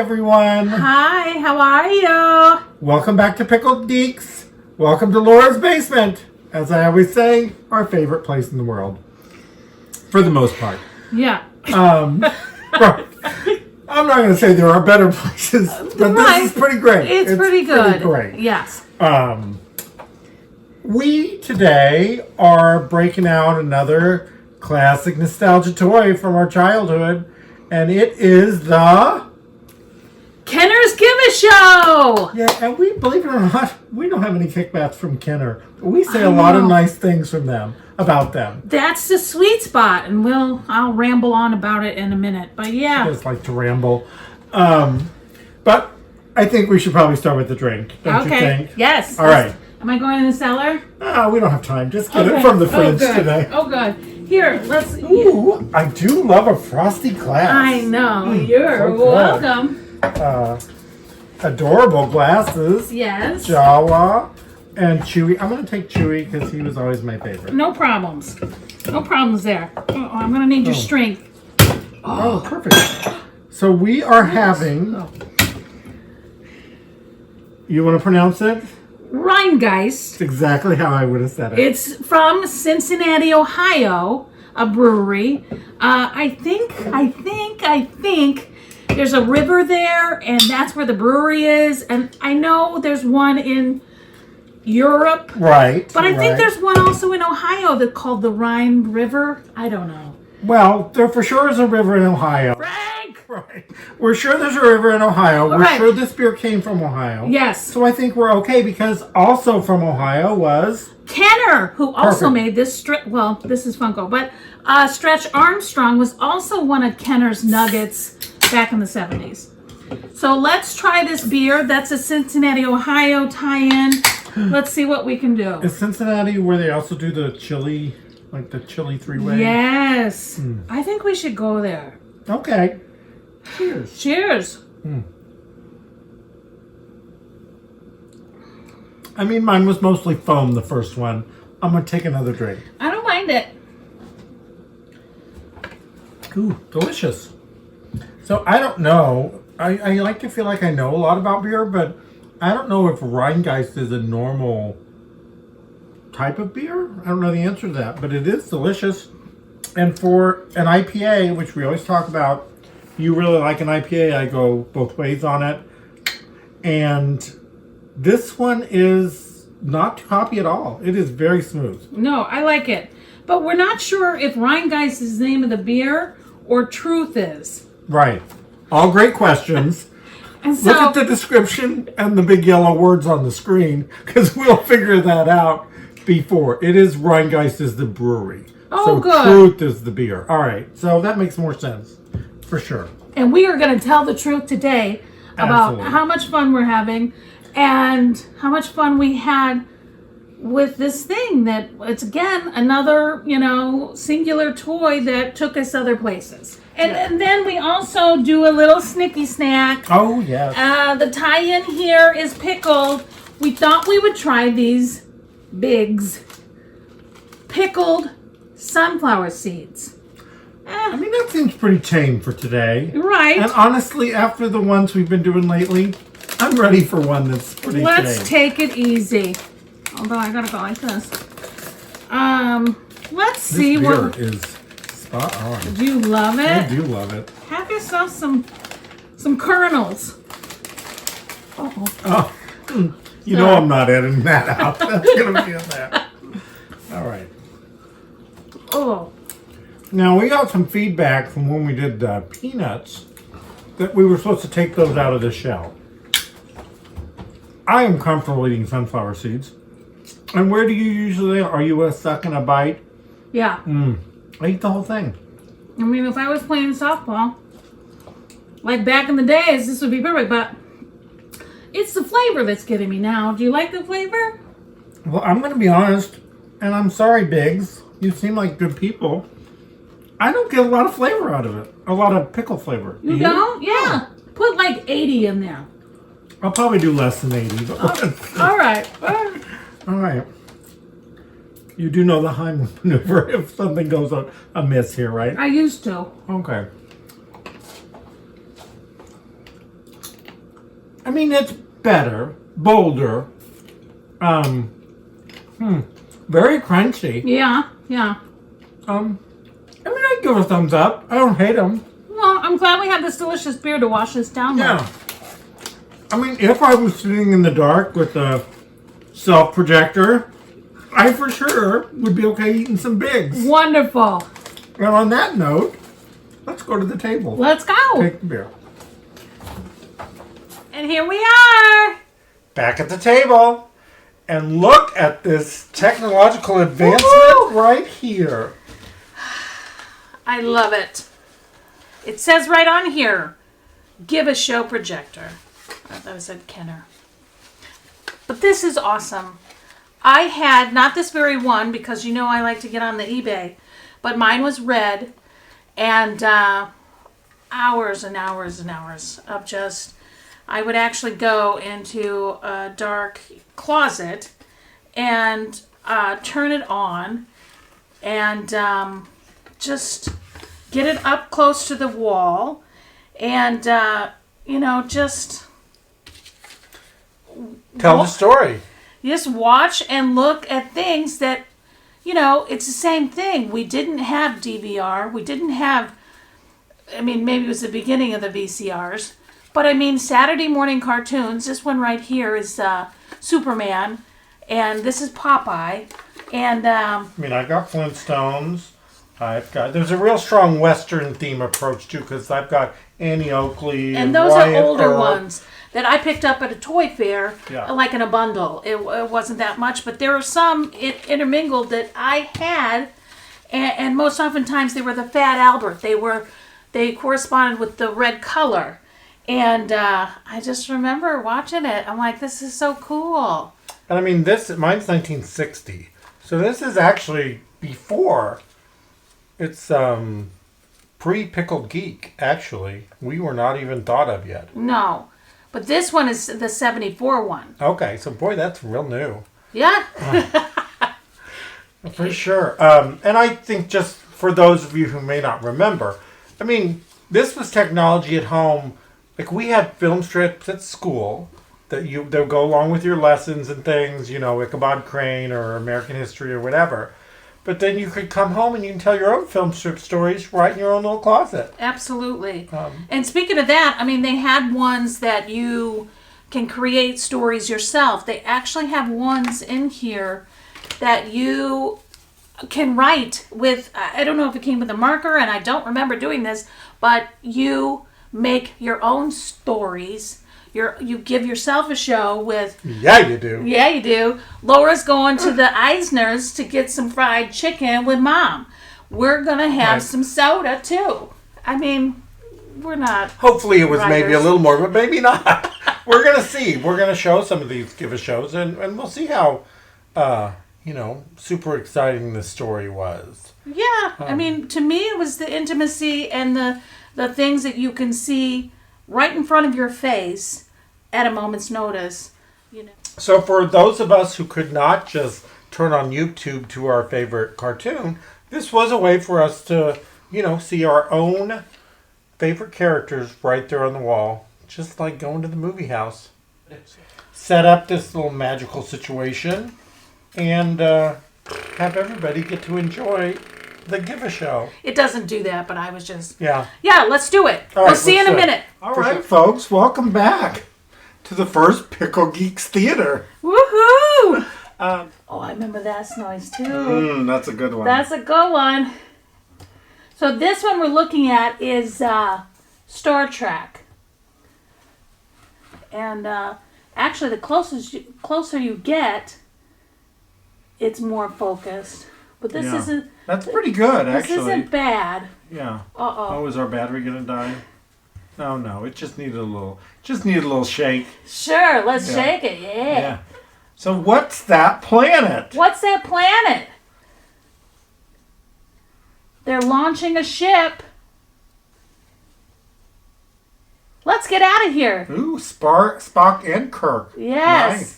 everyone. Hi, how are you? Welcome back to pickledgeeks. Welcome to Laura's basement. As I always say, our favorite place in the world. For the most part. Yeah. Right. I'm not going to say there are better places, but this is pretty great. It's pretty good. Pretty great. Yes. We today are breaking out another classic nostalgia toy from our childhood, and it is the Kenner's Give a Show. Yeah, and we, believe it or not, we don't have any kickbacks from Kenner. But we say a lot of nice things from them, about them. That's the sweet spot, and I'll ramble on about it in a minute. But yeah. I just like to ramble. But I think we should probably start with the drink, don't you think? Yes. All right. Am I going in the cellar? We don't have time. Just get it from the fridge today. Oh, good. Here, let's... Ooh, I do love a frosty glass. I know. You're so welcome. Adorable glasses. Yes. Jawa and Chewy. I'm going to take Chewy because he was always my favorite. No problems. No problems there. Oh, I'm going to need your strength. Oh, perfect. So we are having... You want to pronounce it? Rhinegeist. It's exactly how I would have said it. It's from Cincinnati, Ohio, a brewery. I think there's a river there, and that's where the brewery is. And I know there's one in Europe. Right. But I think there's one also in Ohio that's called the Rhine River. I don't know. Well, there for sure is a river in Ohio. Frank! Right. We're sure there's a river in Ohio. We're Right. sure this beer came from Ohio. Yes. So I think we're okay because also from Ohio was... Kenner, who also Perfect. made this, well, this is Funko, but Stretch Armstrong was also one of Kenner's nuggets back in the 70s. So let's try this beer. That's a Cincinnati, Ohio tie-in. Let's see what we can do. Is Cincinnati where they also do the chili, like the chili three-way? Yes. I think we should go there. Okay. Cheers. Cheers. I mean, mine was mostly foam, the first one. I'm going to take another drink. I don't mind it. Ooh, delicious. So I don't know. I like to feel like I know a lot about beer, but I don't know if Rhinegeist is a normal type of beer. I don't know the answer to that, but it is delicious. And for an IPA, which we always talk about, you really like an IPA, I go both ways on it. And this one is not too hoppy at all. It is very smooth. No, I like it. But we're not sure if Rhinegeist is the name of the beer or Truth is. Right. All great questions. And so, Look at the description and the big yellow words on the screen because we'll figure that out before. It is Rhinegeist is the brewery. Oh, so good. Truth is the beer. All right. So that makes more sense for sure. and we are going to tell the truth today about Absolutely. how much fun we're having and how much fun we had with this thing that it's again another singular toy that took us other places. And then we also do a little snicky snack. Oh, yes. The tie-in here is pickled. We thought we would try these Bigs pickled sunflower seeds. I mean, that seems pretty tame for today. Right. And honestly, after the ones we've been doing lately, I'm ready for one that's pretty Let's tame. take it easy. Although I gotta go like this. Let's see This beer what. is spot on. Do you love it? I do love it. Have yourself some kernels. Uh-oh. Oh, you know I'm not editing that out. That's gonna be in there. All right. Oh. Now we got some feedback from when we did peanuts that we were supposed to take those out of the shell. I am comfortable eating sunflower seeds. And where do you usually? Are you a suck and a bite? Yeah. I eat the whole thing. I mean, if I was playing softball, like back in the days, this would be perfect. But it's the flavor that's getting me now. Do you like the flavor? Well, I'm going to be honest, and I'm sorry, Biggs. You seem like good people. I don't get a lot of flavor out of it. A lot of pickle flavor. Do You don't? Yeah. Put like 80 in there. I'll probably do less than 80. But All right. all right. You do know the Heimlich maneuver if something goes amiss here, right? I used to. Okay. I mean, it's better, bolder, very crunchy. Yeah, yeah. I mean, I'd give it a thumbs up. I don't hate them. Well, I'm glad we have this delicious beer to wash this down with. Yeah. I mean, if I was sitting in the dark with a self-projector, I for sure would be okay eating some bigs. Wonderful. And on that note, let's go to the table. Let's go. Take the beer. And here we are. Back at the table. And look at this technological advancement Woo-hoo! right here. I love it. It says right on here, give a show projector. I thought it said Kenner. But this is awesome. I had, not this very one, because you know I like to get on the eBay, but mine was red, and hours and hours and hours of just, I would actually go into a dark closet and turn it on and just get it up close to the wall and, just... Tell the story. Just watch and look at things that, it's the same thing. We didn't have DVR. We didn't have, maybe it was the beginning of the VCRs. But Saturday morning cartoons. This one right here is Superman. And this is Popeye. And, I've got Flintstones. There's a real strong Western theme approach too, because I've got Annie Oakley. And those Wyatt are older Earp. ones that I picked up at a toy fair, Yeah. like in a bundle. It wasn't that much, but there were some intermingled that I had, and most oftentimes they were the Fat Albert. They corresponded with the red color, and I just remember watching it. I'm like, this is so cool. And mine's 1960, so this is actually before. It's pre-Pickled Geek, actually. We were not even thought of yet. No. But this one is the 74 one. Okay, so boy, that's real new. Yeah. For sure. And I think just for those of you who may not remember, this was technology at home. Like we had film strips at school that would go along with your lessons and things, Ichabod Crane or American History or whatever. But then you could come home and you can tell your own film strip stories right in your own little closet. Absolutely. And speaking of that, they had ones that you can create stories yourself. They actually have ones in here that you can write with, I don't know if it came with a marker, and I don't remember doing this, but you make your own stories. You give yourself a show with... Yeah, you do. Yeah, you do. Laura's going to the Eisner's to get some fried chicken with Mom. We're going to have some soda, too. We're not... Hopefully it was writers. maybe a little more, but maybe not. We're going to see. We're going to show some of these give-a-shows, and we'll see how, super exciting the story was. Yeah. To me, it was the intimacy and the things that you can see right in front of your face at a moment's notice. So for those of us who could not just turn on YouTube to our favorite cartoon, this was a way for us to, see our own favorite characters right there on the wall, just like going to the movie house. Set up this little magical situation and have everybody get to enjoy the give-a-show. It doesn't do that, but I was just... Yeah. Yeah, let's do it. All We'll right, see you in a let's do it. minute. All right, folks, welcome back to the first Pickle Geeks Theater. Woohoo! I remember that noise too. That's a good one. That's a good one. So this one we're looking at is Star Trek. And actually the closer you get, it's more focused. But this isn't... That's pretty good, actually. This isn't bad. Yeah. Uh-oh. Oh, is our battery gonna die? No. It just needed a little shake. Sure, let's shake it. Yeah. So what's that planet? What's that planet? They're launching a ship. Let's get out of here. Ooh, Spock and Kirk. Yes. Nice.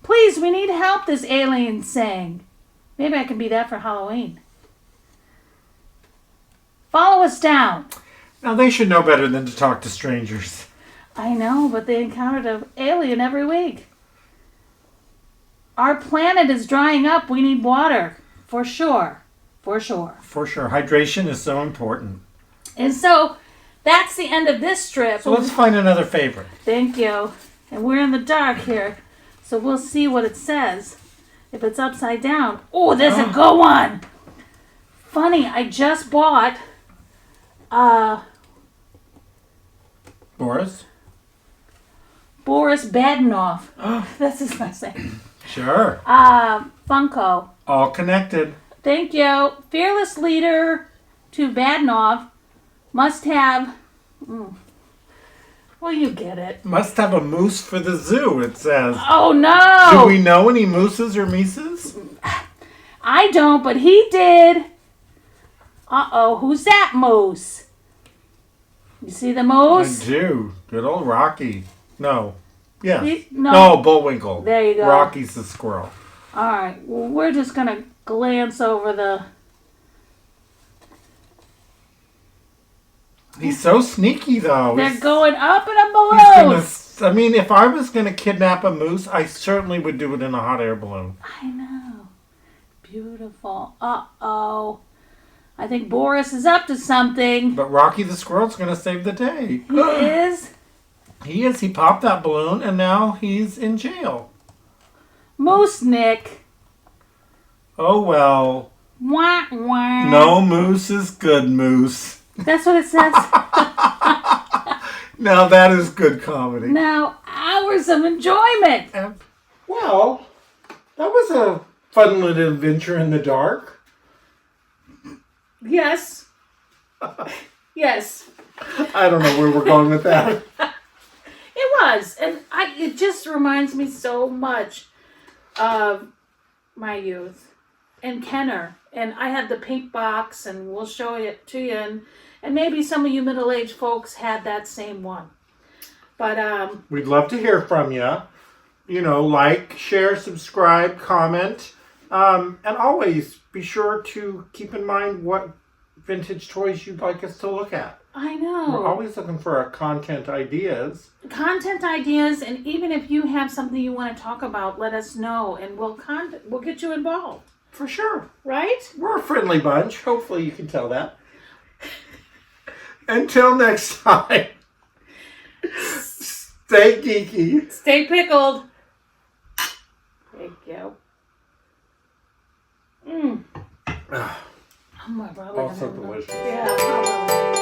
Please, we need help, this alien saying. Maybe I can be that for Halloween. Follow us down. Now, they should know better than to talk to strangers. I know, but they encountered an alien every week. Our planet is drying up. We need water. For sure. For sure. For sure. Hydration is so important. And so, that's the end of this strip. So let's find another favorite. Thank you. And we're in the dark here. So we'll see what it says. If it's upside down. Oh, there's a good one. Funny, I just bought Boris? Boris Badenoff. That's his last name. Sure. Funko. All connected. Thank you. Fearless leader to Badenoff must have... Well, you get it. Must have a moose for the zoo, it says. Oh, no! Do we know any mooses or mises? I don't, but he did. Uh-oh, who's that moose? You see the I moose? do. Good old Rocky. No. Yes. No. No, Bullwinkle. There you go. Rocky's the squirrel. All right, well, we're just going to glance over the... He's so sneaky, though. They're going up and up He's below. I mean, if I was going to kidnap a moose, I certainly would do it in a hot air balloon. I know. Beautiful. Uh-oh. I think Boris is up to something. But Rocky the squirrel's going to save the day. He is? He is. He popped that balloon, and now he's in jail. Moose Nick. Oh, well. Wah, wah. No moose is good moose. That's what it says. Now that is good comedy. Now, hours of enjoyment. Well, that was a fun little adventure in the dark. Yes. Yes. I don't know where we're going with that. It was. And it just reminds me so much of my youth and Kenner. And I had the pink box, and we'll show it to you. And maybe some of you middle-aged folks had that same one. But We'd love to hear from you. You know, like, share, subscribe, comment. And always be sure to keep in mind what vintage toys you'd like us to look at. I know. We're always looking for content ideas. Content ideas, and even if you have something you want to talk about, let us know, and we'll get you involved. For sure. Right? We're a friendly bunch. Hopefully you can tell that. Until next time. Stay geeky. Stay pickled. Thank you. Oh my God. Also delicious. Yeah, probably.